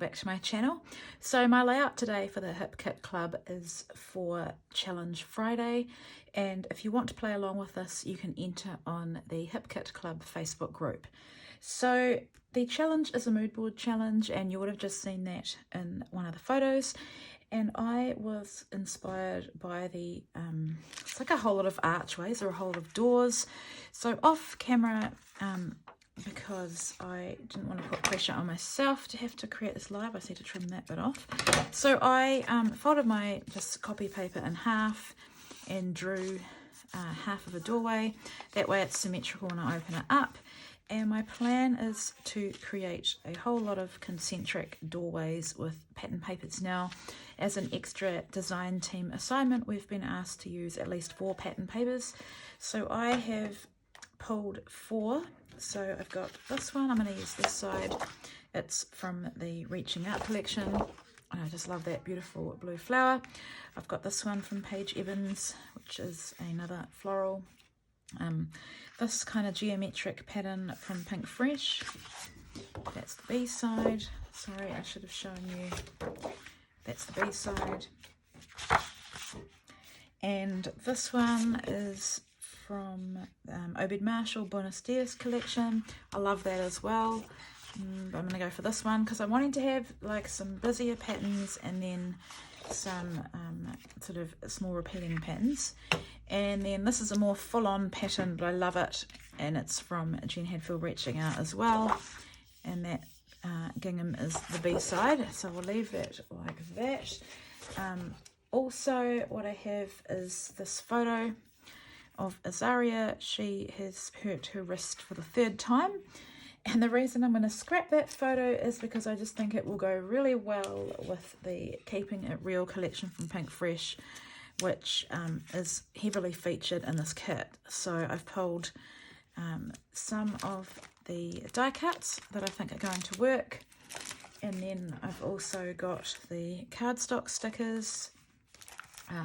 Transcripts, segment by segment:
back to my channel. So my layout today for the Hip Kit Club is for Challenge Friday, and if you want to play along with this you can enter on the Hip Kit Club Facebook group. So the challenge is a mood board challenge, and you would have just seen that in one of the photos, and I was inspired by the it's like a whole lot of archways or a whole lot of doors. So off camera, because I didn't want to put pressure on myself to have to create this live, I just need to trim that bit off. So I folded my just copy paper in half and drew half of a doorway. That way it's symmetrical when I open it up. And my plan is to create a whole lot of concentric doorways with pattern papers. Now, as an extra design team assignment, we've been asked to use at least 4 pattern papers. So I have pulled 4. So I've got this one, I'm going to use this side. It's from the Reaching Out collection. And I just love that beautiful blue flower. I've got this one from Paige Evans, which is another floral. This kind of geometric pattern from Pink Fresh. That's the B side. Sorry, I should have shown you. That's the B side. And this one is from Obed Marshall Buenos Dias collection. I love that as well. But I'm going to go for this one because I'm wanting to have like some busier patterns and then some sort of small repeating patterns. And then this is a more full-on pattern, but I love it, and it's from Jen Hadfield Reaching Out as well, and that gingham is the B side, so we'll leave that like that. Also what I have is this photo of Azaria. She has hurt her wrist for the 3rd time, and the reason I'm going to scrap that photo is because I just think it will go really well with the Keeping It Real collection from Pink Fresh, which is heavily featured in this kit. So I've pulled some of the die cuts that I think are going to work, and then I've also got the cardstock stickers,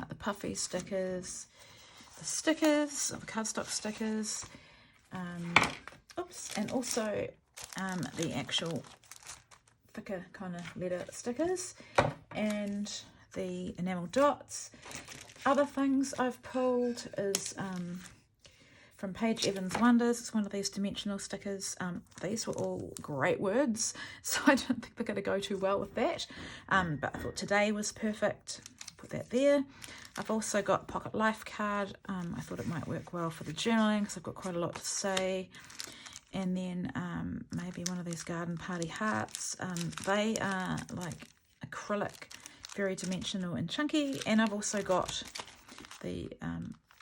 the puffy stickers, the stickers, the cardstock stickers, and also the actual thicker kind of letter stickers, and the enamel dots. Other things I've pulled is from Paige Evans Wonders. It's one of these dimensional stickers. These were all great words, so I don't think they're going to go too well with that. But I thought today was perfect. Put that there. I've also got Pocket Life card. I thought it might work well for the journaling because I've got quite a lot to say. And then maybe one of these garden party hearts. They are like acrylic, very dimensional and chunky. And I've also got the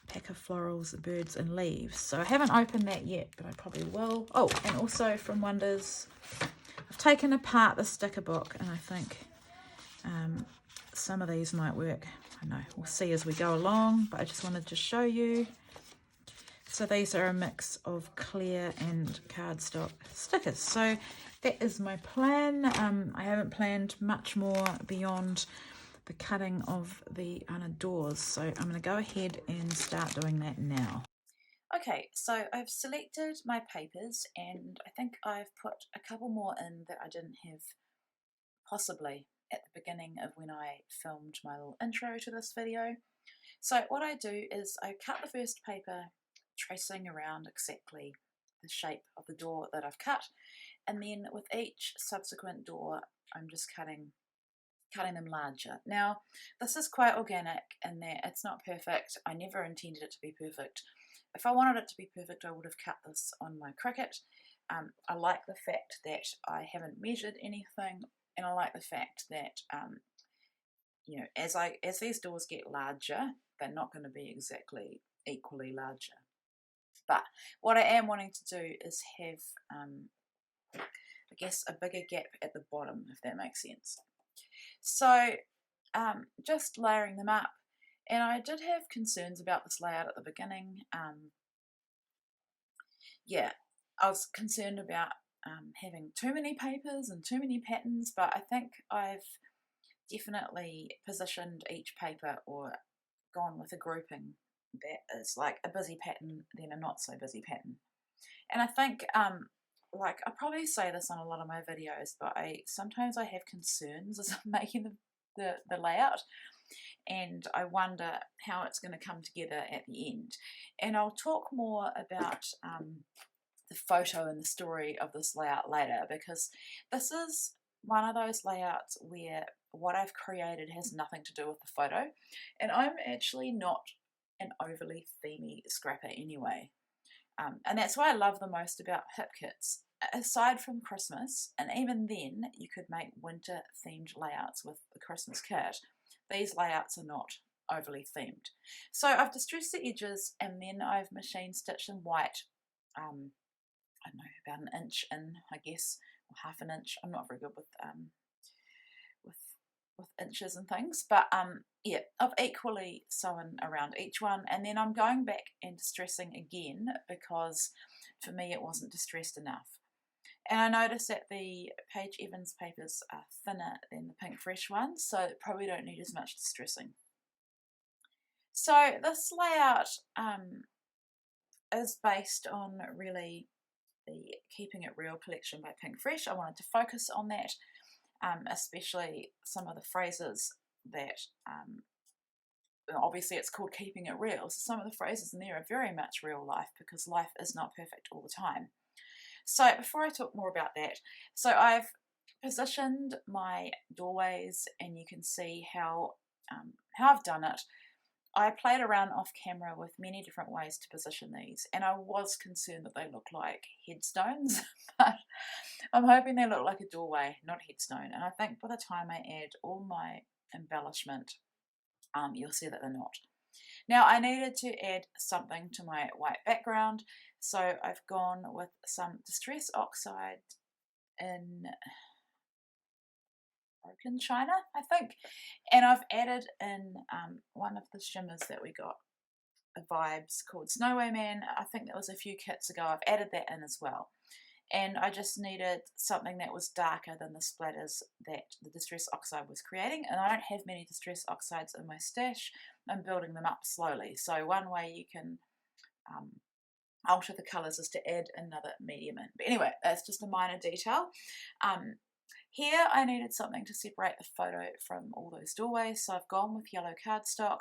pack of florals, the birds and leaves. So I haven't opened that yet, but I probably will. Oh, and also from Wonders, I've taken apart the sticker book, and I think some of these might work. I know, we'll see as we go along, but I just wanted to show you. So these are a mix of clear and cardstock stickers. So that is my plan. I haven't planned much more beyond the cutting of the doors. So I'm going to go ahead and start doing that now. Okay, so I've selected my papers, and I think I've put a couple more in that I didn't have possibly at the beginning of when I filmed my little intro to this video. So what I do is I cut the first paper, tracing around exactly the shape of the door that I've cut, and then with each subsequent door I'm just cutting them larger. Now this is quite organic in that it's not perfect. I never intended it to be perfect. If I wanted it to be perfect I would have cut this on my Cricut. I like the fact that I haven't measured anything, and I like the fact that you know, as these doors get larger, they're not going to be exactly equally larger. But what I am wanting to do is have, I guess, a bigger gap at the bottom, if that makes sense. So just layering them up, and I did have concerns about this layout at the beginning. Yeah, I was concerned about having too many papers and too many patterns, but I think I've definitely positioned each paper or gone with a grouping that is like a busy pattern, then a not so busy pattern. And I think like, I probably say this on a lot of my videos, but sometimes I have concerns as I'm making the layout, and I wonder how it's going to come together at the end. And I'll talk more about the photo and the story of this layout later, because this is one of those layouts where what I've created has nothing to do with the photo, and I'm actually not an overly themey scrapper anyway. And that's what I love the most about hip kits. Aside from Christmas, and even then you could make winter themed layouts with the Christmas kit, these layouts are not overly themed. So I've distressed the edges, and then I've machine stitched in white, I don't know, about an inch in, I guess, or half an inch. I'm not very good with inches and things, but yeah, I've equally sewn around each one, and then I'm going back and distressing again because for me it wasn't distressed enough. And I noticed that the Paige Evans papers are thinner than the Pink Fresh ones, so probably don't need as much distressing. So this layout is based on really the Keeping It Real collection by Pink Fresh. I wanted to focus on that, especially some of the phrases that, obviously it's called Keeping It Real, so some of the phrases in there are very much real life, because life is not perfect all the time. So before I talk more about that, so I've positioned my doorways, and you can see how I've done it. I played around off camera with many different ways to position these, and I was concerned that they look like headstones, but I'm hoping they look like a doorway, not headstone. And I think by the time I add all my embellishment, you'll see that they're not. Now I needed to add something to my white background, so I've gone with some Distress Oxide in Broken China, I think, and I've added in one of the shimmers that we got, a Vibes, called Snowway Man. I think that was a few kits ago. I've added that in as well, and I just needed something that was darker than the splatters that the Distress Oxide was creating, and I don't have many Distress Oxides in my stash. I'm building them up slowly, so one way you can alter the colours is to add another medium in. But anyway, that's just a minor detail. Here I needed something to separate the photo from all those doorways, so I've gone with yellow cardstock.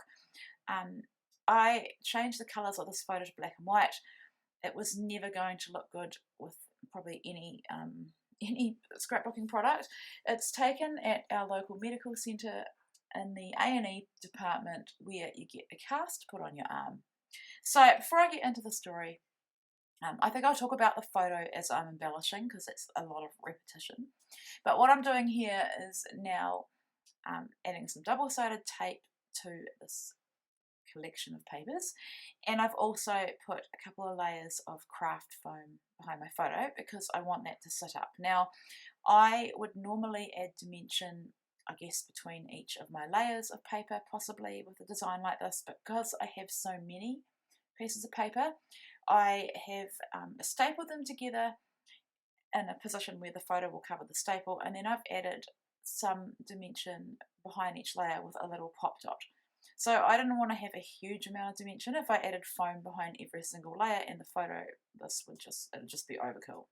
I changed the colours of this photo to black and white. It was never going to look good with probably any scrapbooking product. It's taken at our local medical centre in the A&E department, where you get a cast put on your arm. So before I get into the story, I think I'll talk about the photo as I'm embellishing, because it's a lot of repetition. But what I'm doing here is now adding some double-sided tape to this collection of papers, and I've also put a couple of layers of craft foam behind my photo because I want that to sit up. Now I would normally add dimension, I guess, between each of my layers of paper, possibly with a design like this, but because I have so many pieces of paper, I have stapled them together in a position where the photo will cover the staple, and then I've added some dimension behind each layer with a little pop dot. So I didn't want to have a huge amount of dimension. If I added foam behind every single layer in the photo, this would just be overkill.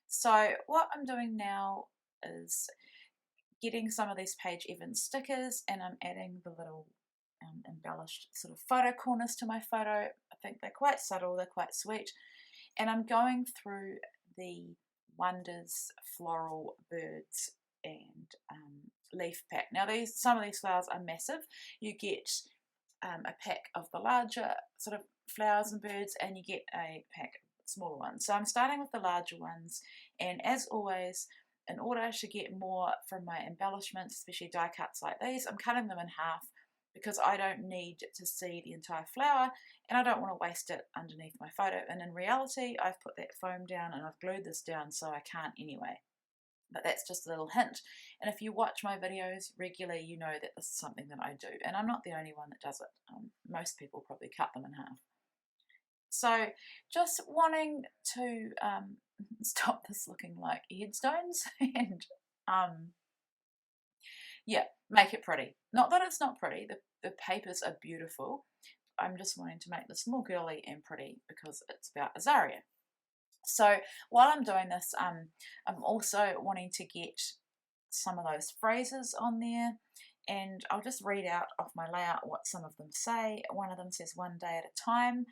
So what I'm doing now is getting some of these Paige Evans stickers, and I'm adding the little embellished sort of photo corners to my photo. I think they're quite subtle, they're quite sweet, and I'm going through the Wonders floral birds and leaf pack. Now some of these flowers are massive. You get a pack of the larger sort of flowers and birds, and you get a pack of smaller ones. So I'm starting with the larger ones, and as always, in order to get more from my embellishments, especially die cuts like these, I'm cutting them in half, because I don't need to see the entire flower, and I don't want to waste it underneath my photo. And in reality, I've put that foam down and I've glued this down, so I can't anyway. But that's just a little hint. And if you watch my videos regularly, you know that this is something that I do, and I'm not the only one that does it. Most people probably cut them in half. So just wanting to stop this looking like headstones and yeah, make it pretty. Not that it's not pretty, the papers are beautiful. I'm just wanting to make this more girly and pretty because it's about Azaria. So while I'm doing this, I'm also wanting to get some of those phrases on there, and I'll just read out off my layout what some of them say. One of them says, "One day at a time,"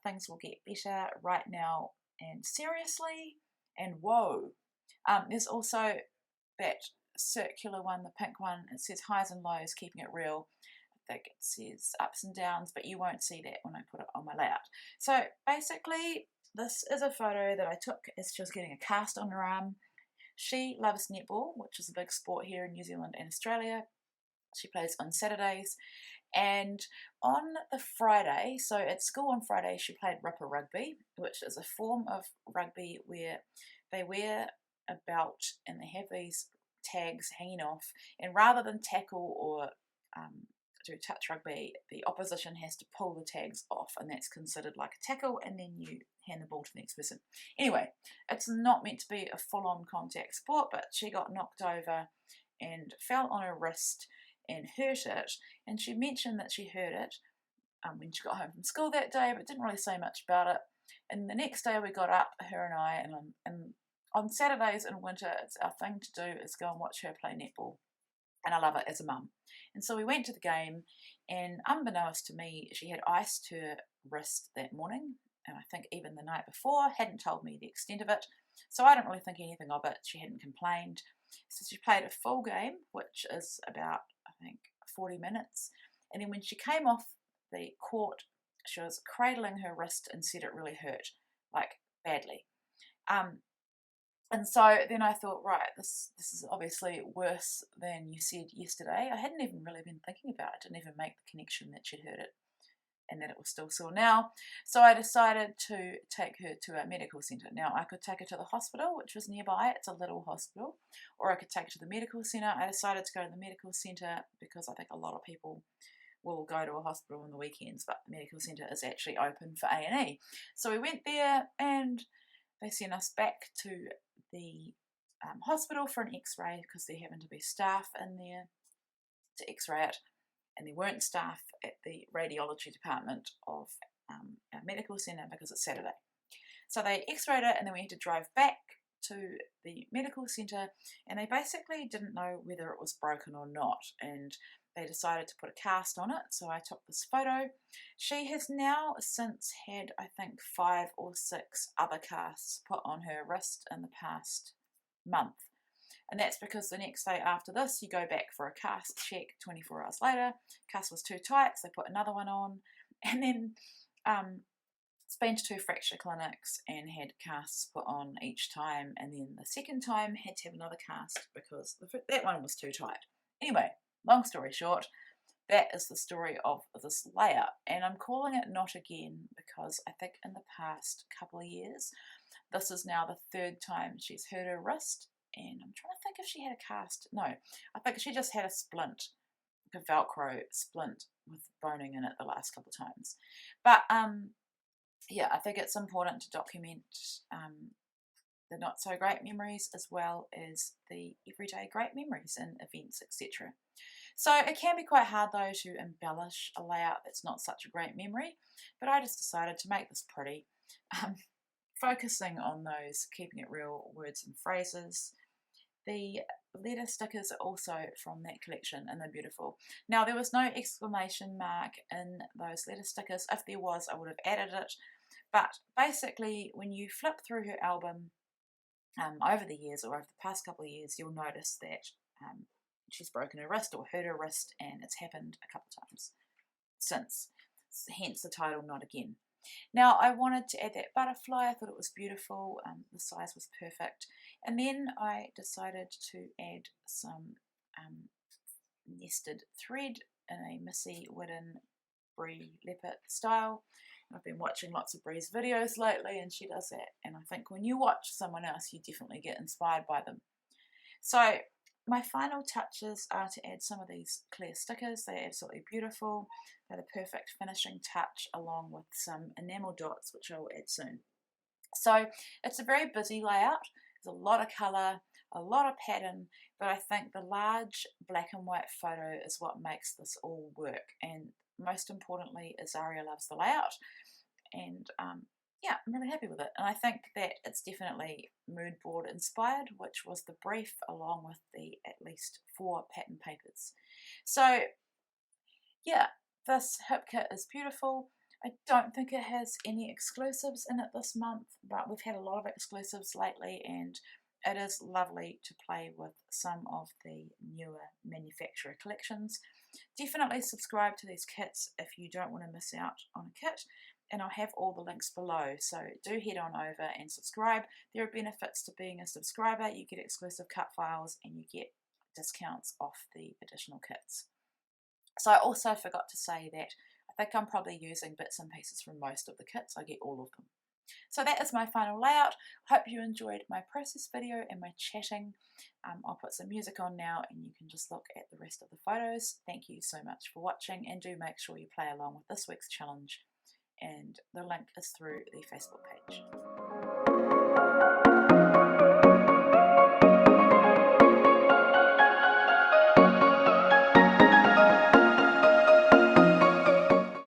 "Things will get better," "Right now," and "Seriously," and "Whoa." There's also that circular one, the pink one. It says "Highs and lows, keeping it real." I think it says "Ups and downs," but you won't see that when I put it on my layout. So basically, this is a photo that I took as she was getting a cast on her arm. She loves netball, which is a big sport here in New Zealand and Australia. She plays on Saturdays. And on the Friday, so at school on Friday, she played ripper rugby, which is a form of rugby where they wear a belt and they have these tags hanging off. And rather than tackle or do touch rugby, the opposition has to pull the tags off, and that's considered like a tackle, and then you hand the ball to the next person. Anyway, it's not meant to be a full-on contact sport, but she got knocked over and fell on her wrist and hurt it, and she mentioned that she hurt it when she got home from school that day, but didn't really say much about it. And the next day we got up, her and I, and on Saturdays in winter, it's our thing to do is go and watch her play netball. And I love it as a mum. And so we went to the game, and unbeknownst to me, she had iced her wrist that morning, and I think even the night before, hadn't told me the extent of it. So I didn't really think anything of it. She hadn't complained. So she played a full game, which is about, I think, 40 minutes. And then when she came off the court, she was cradling her wrist and said it really hurt, like badly. And so then I thought, right, this is obviously worse than you said yesterday. I hadn't even really been thinking about it. Didn't even make the connection that she'd heard it and that it was still sore now. So I decided to take her to a medical centre. Now, I could take her to the hospital, which was nearby. It's a little hospital. Or I could take her to the medical centre. I decided to go to the medical centre because I think a lot of people will go to a hospital on the weekends, but the medical centre is actually open for A&E. So we went there, and they sent us back to the hospital for an x-ray because there happened to be staff in there to x-ray it, and there weren't staff at the radiology department of our medical centre because it's Saturday. So they x-rayed it, and then we had to drive back to the medical centre, and they basically didn't know whether it was broken or not, and they decided to put a cast on it. So I took this photo. She has now since had, I think, 5 or 6 other casts put on her wrist in the past month. And that's because the next day after this, you go back for a cast check 24 hours later. Cast was too tight, so they put another one on. And then been to 2 fracture clinics and had casts put on each time. And then the second time had to have another cast because that one was too tight. Anyway, long story short, that is the story of this layout. And I'm calling it Not Again because I think in the past couple of years, this is now the 3rd time she's hurt her wrist. And I'm trying to think if she had a cast. No, I think she just had a splint, like a Velcro splint with boning in it the last couple of times. But yeah, I think it's important to document the not so great memories as well as the everyday great memories and events, etc. So it can be quite hard though to embellish a layout that's not such a great memory, but I just decided to make this pretty, focusing on those keeping it real words and phrases. The letter stickers are also from that collection and they're beautiful. Now there was no exclamation mark in those letter stickers. If there was, I would have added it. But basically when you flip through her album over the years or over the past couple of years, you'll notice that she's broken her wrist or hurt her wrist, and it's happened a couple of times since, hence the title Not Again. Now I wanted to add that butterfly. I thought it was beautiful. The size was perfect. And then I decided to add some nested thread in a Missy Whiddon Brie Leopard style. I've been watching lots of Brie's videos lately, and she does that. And I think when you watch someone else, you definitely get inspired by them. So my final touches are to add some of these clear stickers. They're absolutely beautiful. They're the perfect finishing touch, along with some enamel dots, which I will add soon. So it's a very busy layout. There's a lot of colour, a lot of pattern, but I think the large black and white photo is what makes this all work. And most importantly, Azaria loves the layout. And yeah, I'm really happy with it. And I think that it's definitely mood board inspired, which was the brief, along with the at least 4 pattern papers. So yeah, this hip kit is beautiful. I don't think it has any exclusives in it this month, but we've had a lot of exclusives lately, and it is lovely to play with some of the newer manufacturer collections. Definitely subscribe to these kits if you don't want to miss out on a kit, and I'll have all the links below, so do head on over and subscribe. There are benefits to being a subscriber. You get exclusive cut files and you get discounts off the additional kits. So I also forgot to say that I think I'm probably using bits and pieces from most of the kits. I get all of them. So that is my final layout. Hope you enjoyed my process video and my chatting. I'll put some music on now and you can just look at the rest of the photos. Thank you so much for watching, and do make sure you play along with this week's challenge, and the link is through the Facebook page.